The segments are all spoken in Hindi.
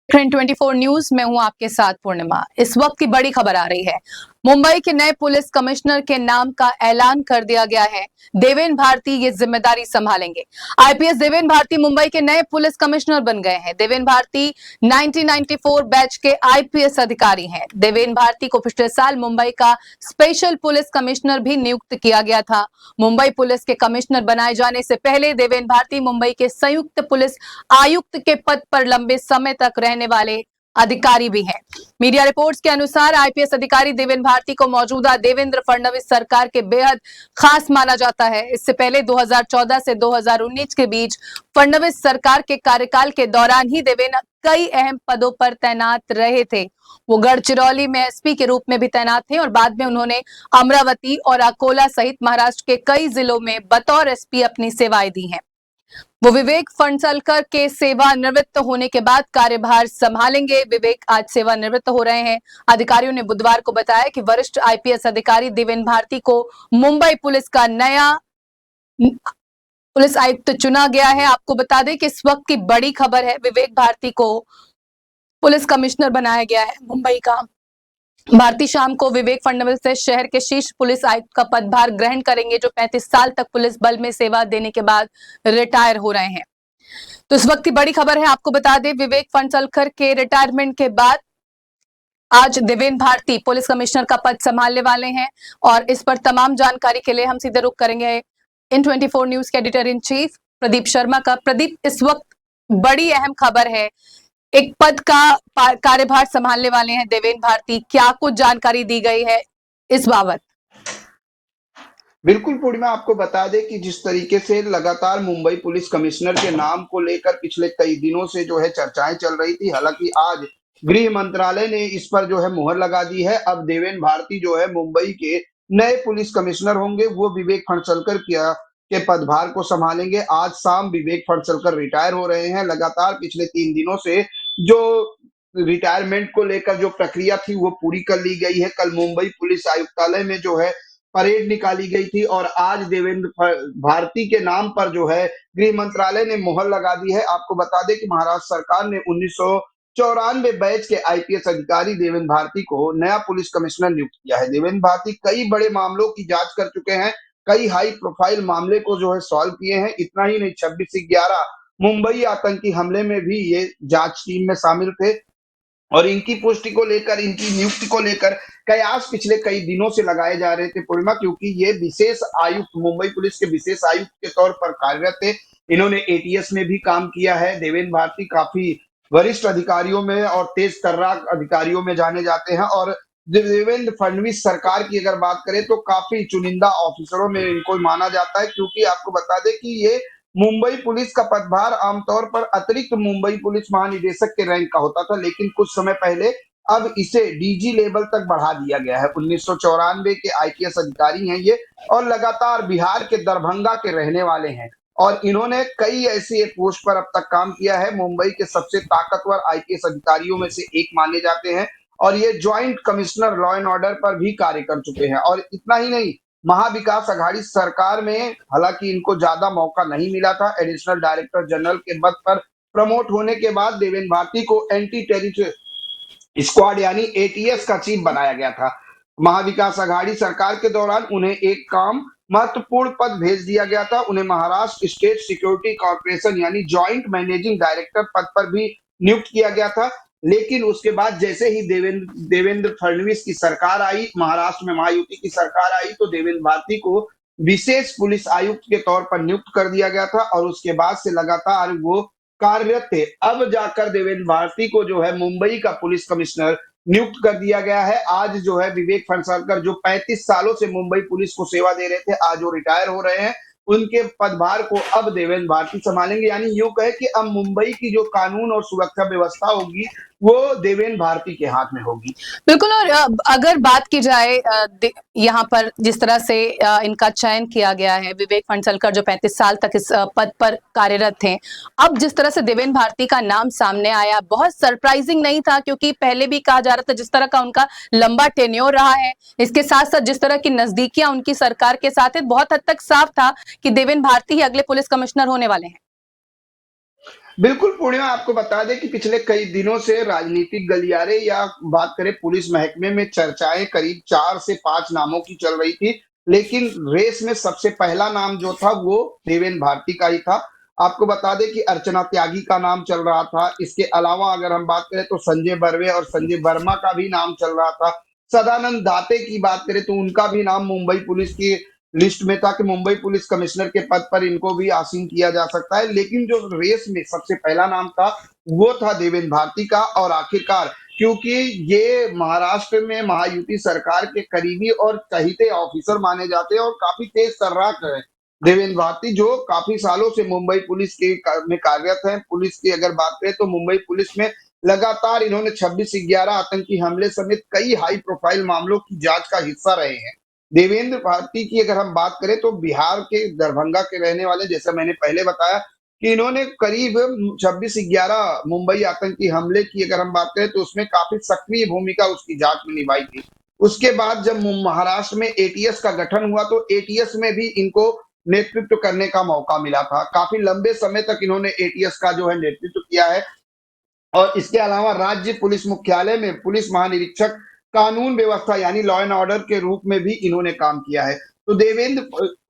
ट्रेंड 24 न्यूज में हूं आपके साथ पूर्णिमा। इस वक्त की बड़ी खबर आ रही है। मुंबई के नए पुलिस कमिश्नर के नाम का ऐलान कर दिया गया है। देवेन भारती ये जिम्मेदारी संभालेंगे। आईपीएस देवेन भारती मुंबई के नए पुलिस कमिश्नर बन गए हैं। देवेन भारती 1994 बैच के आईपीएस अधिकारी हैं। देवेन भारती को पिछले साल मुंबई का स्पेशल पुलिस कमिश्नर भी नियुक्त किया गया था। मुंबई पुलिस के कमिश्नर बनाए जाने से पहले देवेन भारती मुंबई के संयुक्त पुलिस आयुक्त के पद पर लंबे समय तक रहने वाले अधिकारी भी हैं। मीडिया रिपोर्ट्स के अनुसार आईपीएस अधिकारी देवेन भारती को मौजूदा देवेंद्र फडणवीस सरकार के बेहद खास माना जाता है। इससे पहले 2014 से 2019 के बीच फडणवीस सरकार के कार्यकाल के दौरान ही देवेन कई अहम पदों पर तैनात रहे थे। वो गढ़चिरौली में एसपी के रूप में भी तैनात थे और बाद में उन्होंने अमरावती और अकोला सहित महाराष्ट्र के कई जिलों में बतौर एसपी अपनी सेवाएं दी हैं। वो विवेक फणसलकर के सेवानिवृत्त होने के बाद कार्यभार संभालेंगे। विवेक आज सेवानिवृत्त हो रहे हैं। अधिकारियों ने बुधवार को बताया कि वरिष्ठ आईपीएस अधिकारी देवेन भारती को मुंबई पुलिस का नया पुलिस आयुक्त चुना गया है। आपको बता दें कि इस वक्त की बड़ी खबर है, विवेक भारती को पुलिस कमिश्नर बनाया गया है मुंबई का। भारती शाम को विवेक फडणवीस से शहर के शीर्ष पुलिस आयुक्त का पदभार ग्रहण करेंगे, जो 35 साल तक पुलिस बल में सेवा देने के बाद रिटायर हो रहे हैं। तो इस वक्त की बड़ी खबर है, आपको बता दें विवेक फणसलकर के रिटायरमेंट के बाद आज देवेन भारती पुलिस कमिश्नर का पद संभालने वाले हैं। और इस पर तमाम जानकारी के लिए हम सीधे रुख करेंगे इन 24 न्यूज के editor in chief Pradeep Sharma का। प्रदीप, इस वक्त बड़ी अहम खबर है, एक पद का कार्यभार संभालने वाले हैं देवेन भारती। क्या कुछ जानकारी दी गई है इस बाबत? बिल्कुल पूर्णिमा, आपको बता दें कि जिस तरीके से लगातार मुंबई पुलिस कमिश्नर के नाम को लेकर पिछले कई दिनों से जो है चर्चाएं चल रही थी, हालांकि आज गृह मंत्रालय ने इस पर जो है मुहर लगा दी है। अब देवेन भारती जो है मुंबई के नए पुलिस कमिश्नर होंगे। वो विवेक फणसलकर के पदभार को संभालेंगे। आज शाम विवेक फणसलकर रिटायर हो रहे हैं। लगातार पिछले 3 दिनों से जो रिटायरमेंट को लेकर जो प्रक्रिया थी वो पूरी कर ली गई है। कल मुंबई पुलिस आयुक्तालय में जो है परेड निकाली गई थी और आज देवेंद्र भारती के नाम पर जो है गृह मंत्रालय ने मुहर लगा दी है। आपको बता दें कि महाराष्ट्र सरकार ने 1994 बैच के आईपीएस अधिकारी देवेंद्र भारती को नया पुलिस कमिश्नर नियुक्त किया है। देवेंद्र भारती कई बड़े मामलों की जांच कर चुके हैं, कई हाई प्रोफाइल मामले को जो है सॉल्व किए हैं। इतना ही नहीं, 26/11 मुंबई आतंकी हमले में भी ये जांच टीम में शामिल थे और इनकी पुष्टि को लेकर, इनकी नियुक्ति को लेकर कयास पिछले कई दिनों से लगाए जा रहे थे पूर्णिमा, क्योंकि ये विशेष आयुक्त, मुंबई पुलिस के विशेष आयुक्त के तौर पर कार्यरत थे। इन्होंने एटीएस में भी काम किया है। देवेन भारती काफी वरिष्ठ अधिकारियों में और तेज तर्राक अधिकारियों में जाने जाते हैं और देवेंद्र फडणवीस सरकार की अगर बात करें तो काफी चुनिंदा ऑफिसरों में इनको माना जाता है, क्योंकि आपको बता दें कि ये मुंबई पुलिस का पदभार आमतौर पर अतिरिक्त मुंबई पुलिस महानिदेशक के रैंक का होता था, लेकिन कुछ समय पहले अब इसे डीजी लेवल तक बढ़ा दिया गया है। 1994 के आईपीएस अधिकारी हैं ये और लगातार बिहार के दरभंगा के रहने वाले हैं और इन्होंने कई ऐसी पोस्ट पर अब तक काम किया है। मुंबई के सबसे ताकतवर आईपीएस अधिकारियों में से एक माने जाते हैं और ये joint commissioner law and order पर भी कार्य कर चुके हैं। और इतना ही नहीं, महाविकास अघाड़ी सरकार में हालांकि इनको ज्यादा मौका नहीं मिला था। एडिशनल डायरेक्टर जनरल के पद पर प्रमोट होने के बाद देवेन भारती को एंटी टेररिस्ट स्क्वाड यानी एटीएस का चीफ बनाया गया था। महाविकास अघाड़ी सरकार के दौरान उन्हें एक काम महत्वपूर्ण पद भेज दिया गया था। उन्हें महाराष्ट्र स्टेट सिक्योरिटी कॉर्पोरेशन यानी ज्वाइंट मैनेजिंग डायरेक्टर पद पर भी नियुक्त किया गया था। लेकिन उसके बाद जैसे ही देवेंद्र फडणवीस की सरकार आई, महाराष्ट्र में महायुति की सरकार आई, तो देवेंद्र भारती को विशेष पुलिस आयुक्त के तौर पर नियुक्त कर दिया गया था और उसके बाद से लगातार वो कार्यरत थे। अब जाकर देवेंद्र भारती को जो है मुंबई का पुलिस कमिश्नर नियुक्त कर दिया गया है। आज जो है विवेक फणसलकर जो 35 सालों से मुंबई पुलिस को सेवा दे रहे थे, आज वो रिटायर हो रहे हैं। उनके पदभार को अब देवेंद्र भारती संभालेंगे, यानी यूं कहे कि अब मुंबई की जो कानून और सुरक्षा व्यवस्था होगी वो देवेंद्र भारती के हाथ में होगी। बिल्कुल। और अगर बात की जाए यहाँ पर जिस तरह से इनका चयन किया गया है, विवेक फणसलकर जो 35 साल तक इस पद पर कार्यरत थे, अब जिस तरह से देवेन भारती का नाम सामने आया, बहुत सरप्राइजिंग नहीं था, क्योंकि पहले भी कहा जा रहा था जिस तरह का उनका लंबा टेन्योर रहा है, इसके साथ साथ जिस तरह की नजदीकियां उनकी सरकार के साथ है, बहुत हद तक साफ था कि देवेन भारती ही अगले पुलिस कमिश्नर होने वाले हैं। बिल्कुल, पूर्णिमा आपको बता दें कि पिछले कई दिनों से राजनीतिक गलियारे या बात करें पुलिस महकमे में चर्चाएँ करीब 4 से 5 नामों की चल रही थी। लेकिन रेस में सबसे पहला नाम जो था वो देवेन भारती का ही था। आपको बता दें कि अर्चना त्यागी का नाम चल रहा था। इसके अलावा अगर हम बात करें तो संजय बर्वे और संजय वर्मा का भी नाम चल रहा था। सदानंद दाते की बात करें तो उनका भी नाम मुंबई पुलिस की लिस्ट में था कि मुंबई पुलिस कमिश्नर के पद पर इनको भी आसीन किया जा सकता है। लेकिन जो रेस में सबसे पहला नाम था, वो था देवेन भारती का और आखिरकार क्योंकि ये महाराष्ट्र में महायुति सरकार के करीबी और चहीते ऑफिसर माने जाते हैं और काफ़ी तेज तर्राक हैं। देवेन भारती जो काफ़ी सालों से मुंबई पुलिस के में कार्यरत हैं। पुलिस की अगर बात करें तो मुंबई पुलिस में लगातार इन्होंने 26/11 आतंकी हमले समेत कई हाई प्रोफाइल मामलों की जाँच का हिस्सा रहे हैं। देवेंद्र भारती की अगर हम बात करें तो बिहार के दरभंगा के रहने वाले जैसा मैंने पहले बताया कि इन्होंने करीब 26/11 मुंबई आतंकी हमले की अगर हम बात करें तो उसमें काफ़ी सक्रिय भूमिका उसकी जाँच में निभाई थी। उसके बाद जब महाराष्ट्र में एटीएस का गठन हुआ तो एटीएस में भी इनको नेतृत्व करने का मौका मिला था। काफ़ी लंबे समय तक इन्होंने एटीएस का जो है नेतृत्व किया है। और इसके अलावा राज्य पुलिस मुख्यालय में पुलिस महानिरीक्षक कानून व्यवस्था यानी लॉ एंड ऑर्डर के रूप में भी इन्होंने काम किया है। तो देवेंद्र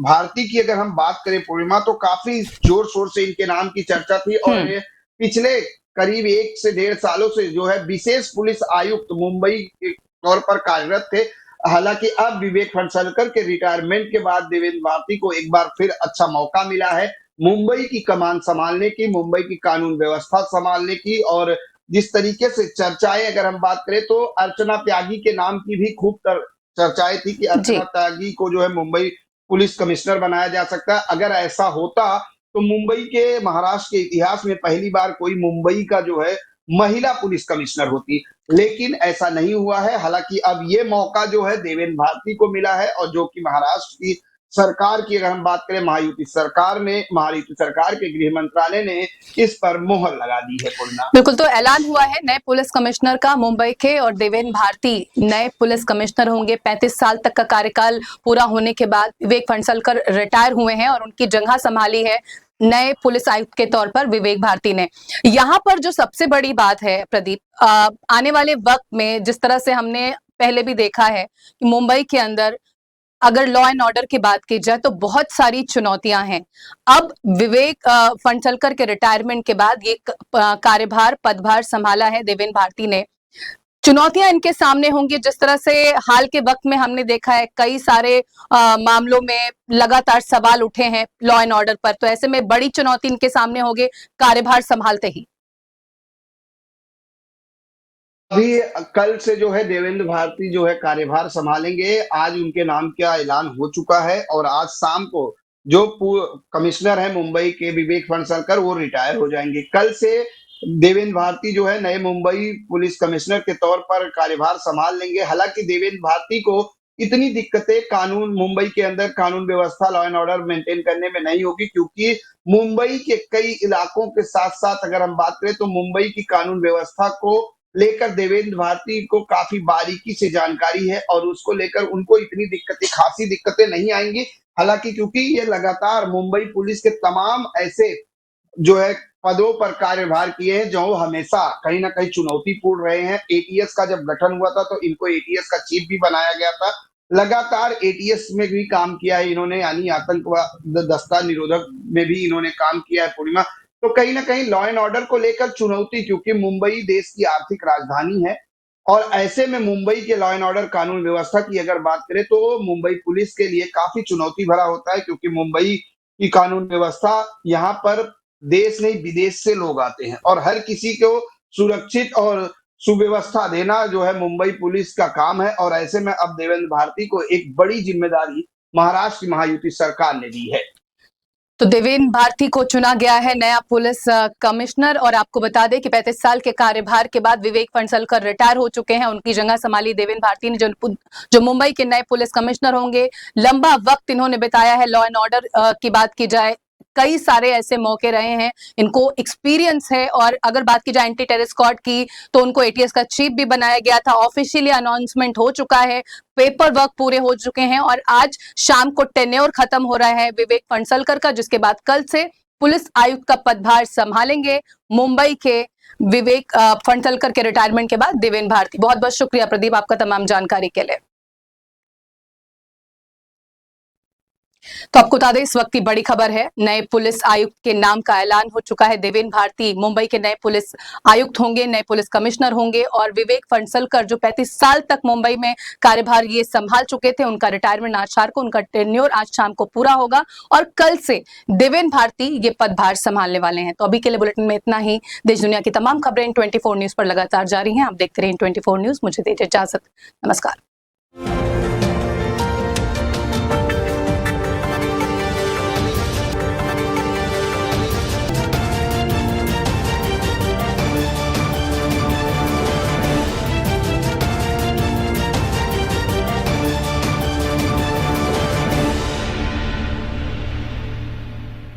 भारती की अगर हम बात करें पूर्णिमा तो काफ़ी ज़ोर-शोर से इनके नाम की चर्चा थी और हुँ। ये पिछले करीब 1 से डेढ़ सालों से जो है विशेष पुलिस आयुक्त मुंबई के तौर पर कार्यरत थे। हालाँकि अब विवेक फणसलकर के रिटायरमेंट के बाद देवेंद्र भारती को एक बार फिर अच्छा मौका मिला है मुंबई की कमान संभालने की, मुंबई की कानून व्यवस्था संभालने की और जिस तरीके से चर्चाएँ अगर हम बात करें तो अर्चना त्यागी के नाम की भी खूब चर्चाएँ थी कि अर्चना जी। त्यागी को जो है मुंबई पुलिस कमिश्नर बनाया जा सकता है। अगर ऐसा होता तो मुंबई के महाराष्ट्र के इतिहास में पहली बार कोई मुंबई का जो है महिला पुलिस कमिश्नर होती। लेकिन ऐसा नहीं हुआ है। हालाँकि अब ये मौका जो है देवेन भारती को मिला है और जो कि महाराष्ट्र की सरकार की अगर हम बात करें महायुति सरकार के गृह मंत्रालय ने इस पर मोहर लगा दी है पूर्णिमा। बिल्कुल, तो ऐलान हुआ है नए पुलिस कमिश्नर का मुंबई के और देवेन भारती नए पुलिस कमिश्नर होंगे। 35 साल तक का कार्यकाल पूरा होने के बाद विवेक फणसलकर रिटायर हुए हैं और उनकी जगह संभाली है नए पुलिस आयुक्त के तौर पर विवेक भारती ने। यहाँ पर जो सबसे बड़ी बात है प्रदीप, आने वाले वक्त में जिस तरह से हमने पहले भी देखा है कि मुंबई के अंदर अगर लॉ एंड ऑर्डर की बात की जाए तो बहुत सारी चुनौतियां हैं। अब विवेक फणसलकर के रिटायरमेंट के बाद ये कार्यभार पदभार संभाला है देवेन भारती ने। चुनौतियां इनके सामने होंगी जिस तरह से हाल के वक्त में हमने देखा है कई सारे मामलों में लगातार सवाल उठे हैं लॉ एंड ऑर्डर पर, तो ऐसे में बड़ी चुनौती इनके सामने होगी कार्यभार संभालते ही। अभी कल से जो है देवेंद्र भारती जो है कार्यभार संभालेंगे। आज उनके नाम का ऐलान हो चुका है और आज शाम को जो कमिश्नर है मुंबई के विवेक फणसलकर वो रिटायर हो जाएँगे। कल से देवेंद्र भारती जो है नए मुंबई पुलिस कमिश्नर के तौर पर कार्यभार संभाल लेंगे। हालाँकि देवेंद्र भारती को इतनी दिक्कतें कानून मुंबई के अंदर कानून व्यवस्था लॉ एंड ऑर्डर मेंटेन करने में नहीं होगी क्योंकि मुंबई के कई इलाकों के साथ-साथ अगर हम बात करें तो मुंबई की कानून व्यवस्था को लेकर देवेंद्र भारती को काफ़ी बारीकी से जानकारी है और उसको लेकर उनको इतनी खासी दिक्कतें नहीं आएँगी। हालाँकि क्योंकि ये लगातार मुंबई पुलिस के तमाम ऐसे जो है पदों पर कार्यभार किए हैं जो हमेशा कहीं न कहीं चुनौतीपूर्ण रहे हैं। एटीएस का जब गठन हुआ था तो इनको एटीएस का चीफ भी बनाया गया था। लगातार एटीएस में भी काम किया है इन्होंने यानी आतंकवाद दस्ता निरोधक में भी इन्होंने काम किया है पूर्णिमा। तो कहीं न कहीं लॉ एंड ऑर्डर को लेकर चुनौती क्योंकि मुंबई देश की आर्थिक राजधानी है और ऐसे में मुंबई के लॉ एंड ऑर्डर कानून व्यवस्था की अगर बात करें तो मुंबई पुलिस के लिए काफ़ी चुनौती भरा होता है क्योंकि मुंबई की कानून व्यवस्था यहाँ पर देश नहीं विदेश से लोग आते हैं और हर किसी को सुरक्षित और सुव्यवस्था देना जो है मुंबई पुलिस का काम है और ऐसे में अब देवेंद्र भारती को एक बड़ी जिम्मेदारी महाराष्ट्र की महायुति सरकार ने दी है। तो देवेन भारती को चुना गया है नया पुलिस कमिश्नर और आपको बता दें कि 35 साल के कार्यभार के बाद विवेक फणसलकर रिटायर हो चुके हैं। उनकी जगह संभाली देवेन भारती ने जो मुंबई के नए पुलिस कमिश्नर होंगे। लंबा वक्त इन्होंने बिताया है लॉ एंड ऑर्डर की बात की जाए कई सारे ऐसे मौके रहे हैं, इनको एक्सपीरियंस है और अगर बात की जाए एंटी टेरर स्क्वाड की तो उनको एटीएस का चीफ भी बनाया गया था। ऑफिशियली अनाउंसमेंट हो चुका है, पेपर वर्क पूरे हो चुके हैं और आज शाम को टेन्योर खत्म हो रहा है विवेक फणसलकर का, जिसके बाद कल से पुलिस आयुक्त का पदभार संभालेंगे मुंबई के विवेक फणसलकर के रिटायरमेंट के बाद देवेंद्र भारती। बहुत बहुत शुक्रिया प्रदीप आपका तमाम जानकारी के लिए। तो आपको बता दें इस वक्त की बड़ी खबर है, नए पुलिस आयुक्त के नाम का ऐलान हो चुका है। देवेंद्र भारती मुंबई के नए पुलिस आयुक्त होंगे, नए पुलिस कमिश्नर होंगे और विवेक फणसलकर जो 35 साल तक मुंबई में कार्यभार ये संभाल चुके थे, उनका रिटायरमेंट आज शाम को, उनका टेन्योर आज शाम को पूरा होगा और कल से देवेंद्र भारती ये पदभार संभालने वाले हैं। तो अभी के लिए बुलेटिन में इतना ही। देश दुनिया की तमाम खबरें इन 24 न्यूज पर लगातार जारी हैं। आप देखते रहिए 24 न्यूज। मुझे दीजिए इजाजत। नमस्कार।